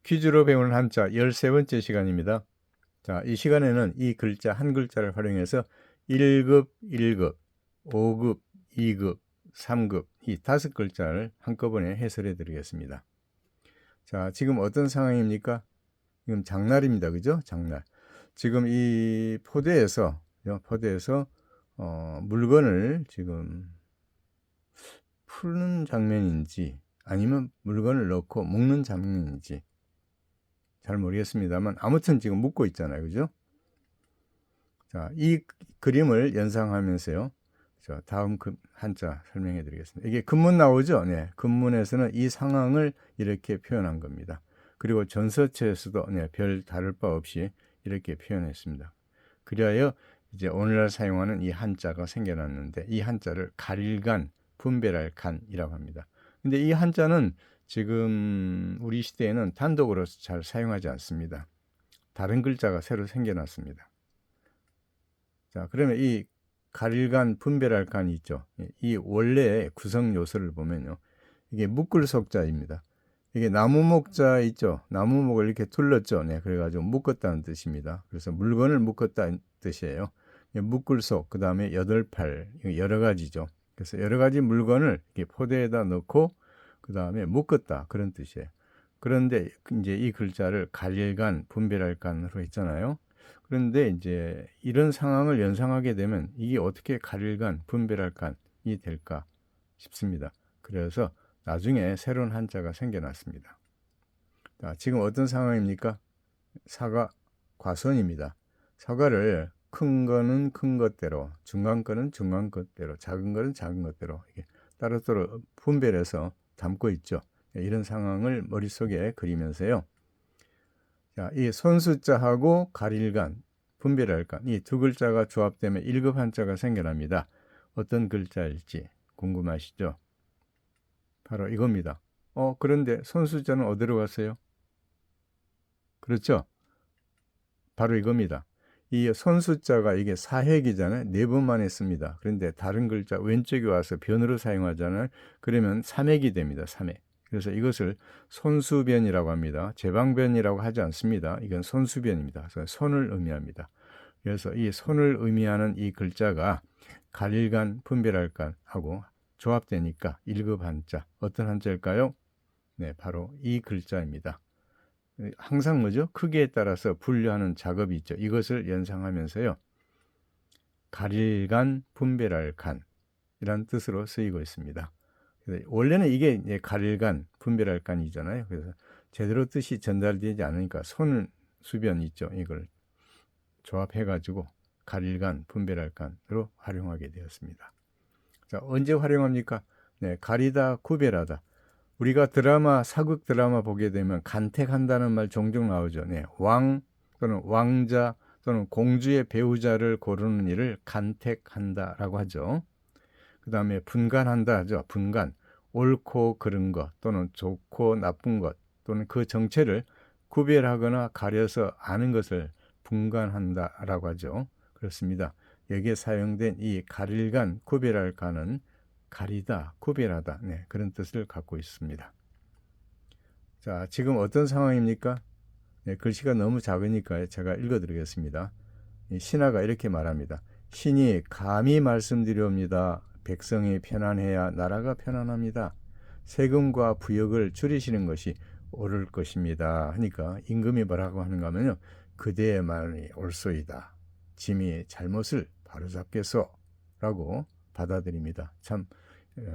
퀴즈로 배우는 한자 13번째 시간입니다. 자, 이 시간에는 이 글자 한 글자를 활용해서 1급, 1급, 5급, 2급, 3급 이 5글자를 한꺼번에 해설해 드리겠습니다. 자, 지금 어떤 상황입니까? 지금 장날입니다. 그죠? 장날. 지금 이 포대에서 물건을 지금 푸는 장면인지 아니면 물건을 넣고 묶는 장면인지 잘 모르겠습니다만 아무튼 지금 묶고 있잖아요. 그죠? 자, 이 그림을 연상하면서요. 자, 다음 한자 설명해 드리겠습니다. 이게 근문 나오죠? 네. 근문에서는 이 상황을 이렇게 표현한 겁니다. 그리고 전서체에서도 별 다를 바 없이 이렇게 표현했습니다. 그리하여 이제 오늘날 사용하는 이 한자가 생겨났는데 이 한자를 가릴간, 분별할 간이라고 합니다. 근데 이 한자는 지금 우리 시대에는 단독으로 잘 사용하지 않습니다. 다른 글자가 새로 생겨났습니다. 자, 그러면 이 가릴간, 분별할 간이 있죠. 이 원래의 구성 요소를 보면요. 이게 묶을 속자입니다. 이게 나무목자 있죠. 나무목을 이렇게 둘렀죠. 네, 그래가지고 묶었다는 뜻입니다. 그래서 물건을 묶었다는 뜻이에요. 묶을 속, 그 다음에 여덟팔, 여러 가지죠. 그래서 여러 가지 물건을 이렇게 포대에다 넣고, 그 다음에 묶었다. 그런 뜻이에요. 그런데 이제 이 글자를 가릴간, 분별할 간으로 했잖아요. 그런데 이제 이런 상황을 연상하게 되면 이게 어떻게 가릴간, 분별할 간이 될까 싶습니다. 그래서 나중에 새로운 한자가 생겨났습니다. 자, 지금 어떤 상황입니까? 사과, 과선입니다. 사과를 큰 거는 큰 것대로, 중간 거는 중간 것대로, 작은 거는 작은 것대로 이렇게 따로따로 분별해서 담고 있죠. 이런 상황을 머릿속에 그리면서요. 자, 이 손수자하고 가릴간, 분별할 간, 이 두 글자가 조합되면 1급 한자가 생겨납니다. 어떤 글자일지 궁금하시죠? 바로 이겁니다. 그런데 손수자는 어디로 갔어요? 그렇죠? 바로 이겁니다. 이 손수자가 이게 사획이잖아요. 네 번만 했습니다. 그런데 다른 글자 왼쪽에 와서 변으로 사용하잖아요. 그러면 삼획이 됩니다. 삼획. 그래서 이것을 손수변이라고 합니다. 제방변이라고 하지 않습니다. 이건 손수변입니다. 그래서 손을 의미합니다. 그래서 이 손을 의미하는 이 글자가 가릴간, 분별할 간하고 조합되니까 1급 한자. 어떤 한자일까요? 네, 바로 이 글자입니다. 항상 뭐죠? 크기에 따라서 분류하는 작업이 있죠. 이것을 연상하면서요. 가릴간, 분별할 간이란 뜻으로 쓰이고 있습니다. 원래는 이게 가릴간, 분별할 간이잖아요. 그래서 제대로 뜻이 전달되지 않으니까 손수변 있죠. 이걸 조합해가지고 가릴간, 분별할 간으로 활용하게 되었습니다. 자, 언제 활용합니까? 네, 가리다, 구별하다. 우리가 사극 드라마 보게 되면 간택한다는 말 종종 나오죠. 네, 왕 또는 왕자 또는 공주의 배우자를 고르는 일을 간택한다라고 하죠. 그 다음에 분간한다 하죠. 분간. 옳고 그른 것 또는 좋고 나쁜 것 또는 그 정체를 구별하거나 가려서 아는 것을 분간한다라고 하죠. 그렇습니다. 여기에 사용된 이 가릴간, 구별할 간은 가리다, 구별하다 그런 뜻을 갖고 있습니다. 자, 지금 어떤 상황입니까? 글씨가 너무 작으니까 제가 읽어드리겠습니다. 신하가 이렇게 말합니다. 신이 감히 말씀드리옵니다. 백성이 편안해야 나라가 편안합니다. 세금과 부역을 줄이시는 것이 옳을 것입니다. 하니까 임금이 뭐라고 하는가 하면요. 그대의 말이 옳소이다. 짐이 잘못을 바로잡겠소. 라고 받아들입니다. 참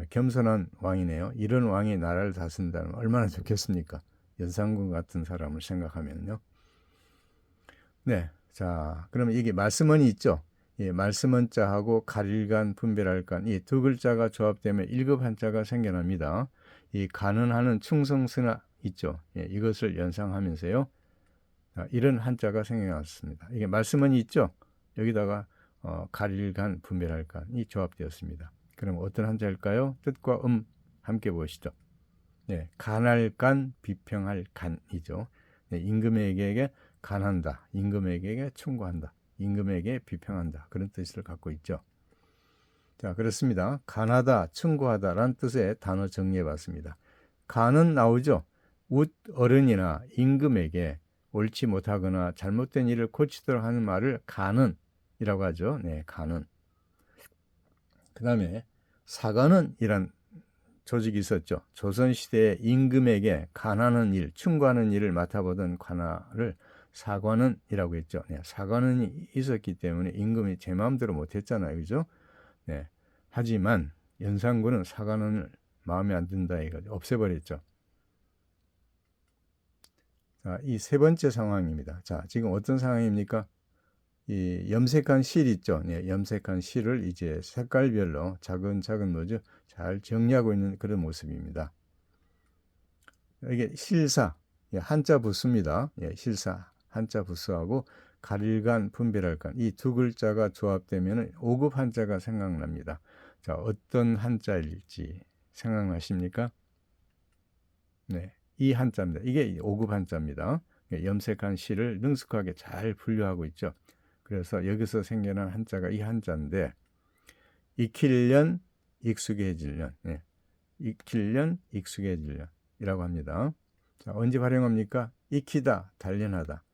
겸손한 왕이네요. 이런 왕이 나라를 다스린다면 얼마나 좋겠습니까? 연산군 같은 사람을 생각하면요. 네, 자, 그러면 이게 말씀원이 있죠. 예, 말씀원자하고 가릴간, 분별할 간, 이 두 글자가 조합되면 1급 한자가 생겨납니다. 이 간은 하는 충성스나 있죠. 예, 이것을 연상하면서요. 자, 이런 한자가 생겨났습니다. 이게 말씀원이 있죠. 여기다가 가릴간, 분별할 간이 조합되었습니다. 그럼 어떤 한자일까요? 뜻과 함께 보시죠. 네, 간할 간, 비평할 간이죠. 네, 임금에게 간한다, 임금에게 충고한다, 임금에게 비평한다 그런 뜻을 갖고 있죠. 자, 그렇습니다. 간하다, 충고하다라는 뜻의 단어 정리해봤습니다. 간은 나오죠. 웃 어른이나 임금에게 옳지 못하거나 잘못된 일을 고치도록 하는 말을 간언이라고 하죠. 네, 간언. 그 다음에 사관원이란 조직이 있었죠. 조선시대에 임금에게 간하는 일, 충고하는 일을 맡아보던 관할을 사관원이라고 했죠. 네, 사관원이 있었기 때문에 임금이 제 마음대로 못했잖아요. 그죠? 네. 하지만 연산군은 사관원을 마음에 안 든다 해가지고 없애버렸죠. 자, 이 세 번째 상황입니다. 자, 지금 어떤 상황입니까? 이 염색한 실 있죠. 네, 염색한 실을 이제 색깔별로 차근차근 뭐죠? 잘 정리하고 있는 그런 모습입니다. 이게 실사, 예, 한자 부수입니다. 예, 실사, 한자 부수하고 가릴간, 분별할간 이 두 글자가 조합되면 5급 한자가 생각납니다. 자, 어떤 한자일지 생각나십니까? 네, 이 한자입니다. 이게 5급 한자입니다. 예, 염색한 실을 능숙하게 잘 분류하고 있죠. 그래서 여기서 생겨난 한자가 이 한자인데 익힐련, 익숙해질련, 예, 익힐련, 익숙해질련이라고 합니다. 자, 언제 활용합니까? 익히다, 단련하다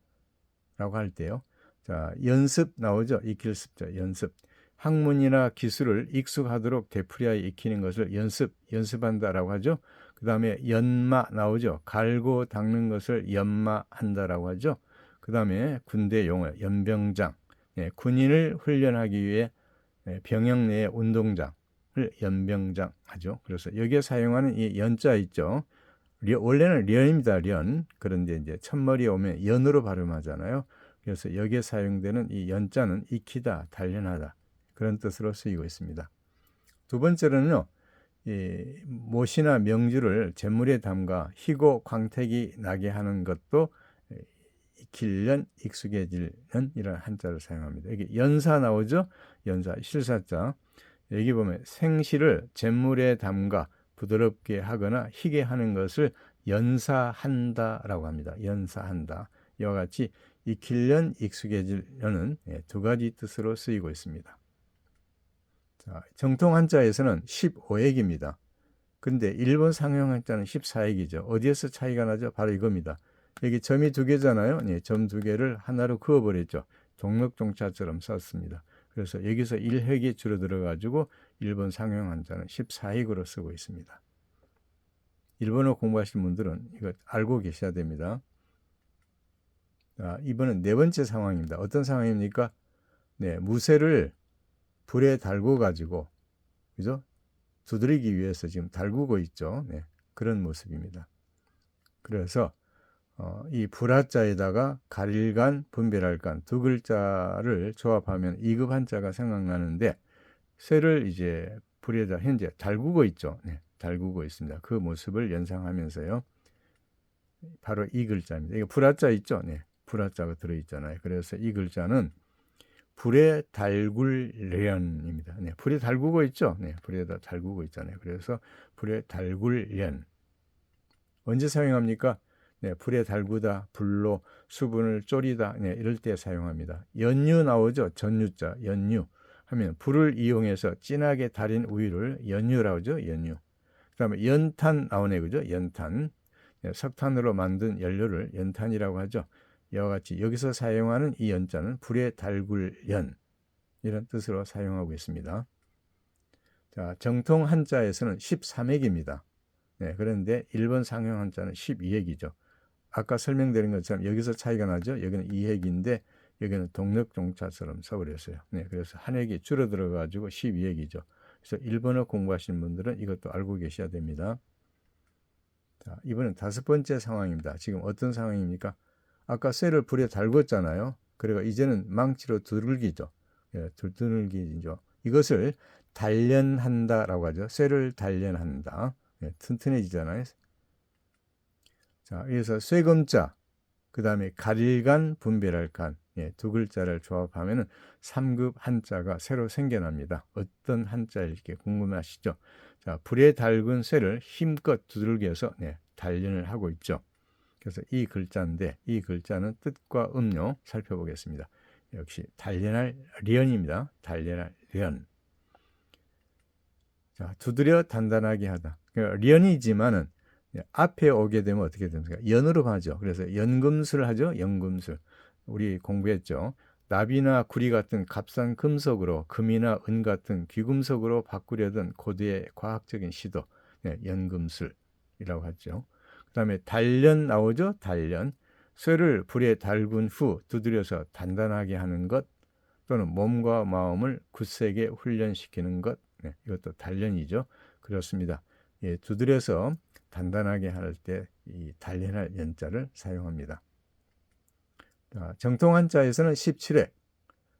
라고 할 때요. 자, 연습 나오죠. 익힐 습자, 연습. 학문이나 기술을 익숙하도록 되풀이하여 익히는 것을 연습한다라고 하죠. 그 다음에 연마 나오죠. 갈고 닦는 것을 연마한다라고 하죠. 그 다음에 군대 용어, 연병장. 예, 군인을 훈련하기 위해 병영 내의 운동장을 연병장 하죠. 그래서 여기에 사용하는 이 연자 있죠. 원래는 련입니다. 련. 그런데 이제 첫머리에 오면 연으로 발음하잖아요. 그래서 여기에 사용되는 이 연자는 익히다, 단련하다 그런 뜻으로 쓰이고 있습니다. 두 번째로는요. 이 못이나 명주를 잿물에 담가 희고 광택이 나게 하는 것도 익힐련, 익숙해질련 이런 한자를 사용합니다. 여기 연사 나오죠? 연사, 실사자. 여기 보면 생실을 잿물에 담가 부드럽게 하거나 희게 하는 것을 연사한다라고 합니다. 연사한다. 이와 같이 익힐련, 익숙해질련은 두 가지 뜻으로 쓰이고 있습니다. 자, 정통 한자에서는 15액입니다. 근데 일본 상형 한자는 14액이죠. 어디에서 차이가 나죠? 바로 이겁니다. 여기 점이 두 개잖아요. 네, 점 두 개를 하나로 그어버렸죠. 동력종차처럼 썼습니다. 그래서 여기서 1획이 줄어들어 가지고 일본 상형 한자는 14액으로 쓰고 있습니다. 일본어 공부하시는 분들은 이거 알고 계셔야 됩니다. 자, 이번엔 네 번째 상황입니다. 어떤 상황입니까? 네, 무쇠를 불에 달고 가지고 그죠? 두드리기 위해서 지금 달구고 있죠. 네, 그런 모습입니다. 그래서 이 불화자에다가 가릴간, 분별할간 두 글자를 조합하면 2급 한자가 생각나는데 쇠를 이제 불에다 현재 달구고 있죠. 네, 달구고 있습니다. 그 모습을 연상하면서요. 바로 이 글자입니다. 이게 불화자 있죠. 네, 불화자가 들어있잖아요. 그래서 이 글자는 불에 달굴련입니다. 네, 불에 달구고 있죠. 네, 불에다 달구고 있잖아요. 그래서 불에 달굴련. 언제 사용합니까? 네, 불에 달구다, 불로 수분을 졸이다, 네, 이럴 때 사용합니다. 연유 나오죠. 전유자, 연유 하면 불을 이용해서 진하게 달인 우유를 연유라고 하죠. 연유. 그다음에 연탄 나오네, 그죠? 연탄. 네, 석탄으로 만든 연료를 연탄이라고 하죠. 이와 같이 여기서 사용하는 이 연자는 불에 달굴 연 이런 뜻으로 사용하고 있습니다. 자, 정통 한자에서는 13액입니다. 네, 그런데 일본 상형 한자는 12액이죠. 아까 설명드린 것처럼 여기서 차이가 나죠. 여기는 2액인데 여기는 동력종차처럼 써버렸어요. 네, 그래서 한 액이 줄어들어 가지고 12액이죠. 그래서 일본어 공부하시는 분들은 이것도 알고 계셔야 됩니다. 자, 이번엔 다섯 번째 상황입니다. 지금 어떤 상황입니까? 아까 쇠를 불에 달궜잖아요. 그리고 이제는 망치로 두들기죠. 예, 두들기죠. 이것을 단련한다라고 하죠. 쇠를 단련한다. 예, 튼튼해지잖아요. 자, 그래서 쇠금자, 그 다음에 가릴간, 분별할간, 예, 두 글자를 조합하면은 3급 한자가 새로 생겨납니다. 어떤 한자일지 궁금하시죠? 자, 불에 달군 쇠를 힘껏 두들겨서 네, 단련을 하고 있죠. 그래서 이 글자인데 이 글자는 뜻과 음료 살펴보겠습니다. 역시 단련할 련입니다. 단련할 련. 자, 두드려 단단하게 하다. 그러니까 련이지만은 앞에 오게 되면 어떻게 됩니까? 연으로 가죠. 그래서 연금술 하죠. 연금술. 우리 공부했죠. 납이나 구리 같은 값싼 금속으로 금이나 은 같은 귀금속으로 바꾸려던 고대의 과학적인 시도. 연금술이라고 하죠. 그 다음에 단련 나오죠. 단련. 쇠를 불에 달군 후 두드려서 단단하게 하는 것 또는 몸과 마음을 굳세게 훈련시키는 것. 이것도 단련이죠. 그렇습니다. 두드려서 단단하게 할 때 이 단련할 연자를 사용합니다. 정통 한자에서는 17획,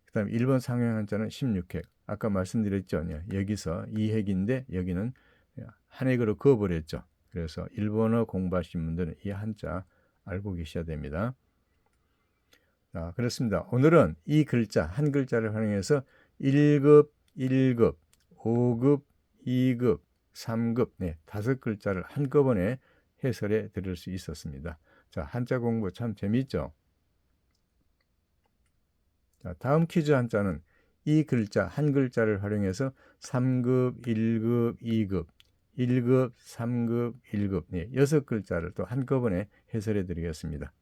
그 다음에 일본 상형 한자는 16획. 아까 말씀드렸죠. 여기서 2획인데 여기는 한 획으로 그어버렸죠. 그래서 일본어 공부하신 분들은 이 한자 알고 계셔야 됩니다. 그렇습니다. 오늘은 이 글자, 한 글자를 활용해서 1급, 1급, 5급, 2급, 3급, 5글자를 한꺼번에 해설해 드릴 수 있었습니다. 자, 한자 공부 참 재미있죠? 자, 다음 퀴즈 한자는 이 글자, 한 글자를 활용해서 3급, 1급, 2급, 1급, 3급, 1급, 6글자를 또 한꺼번에 해설해 드리겠습니다.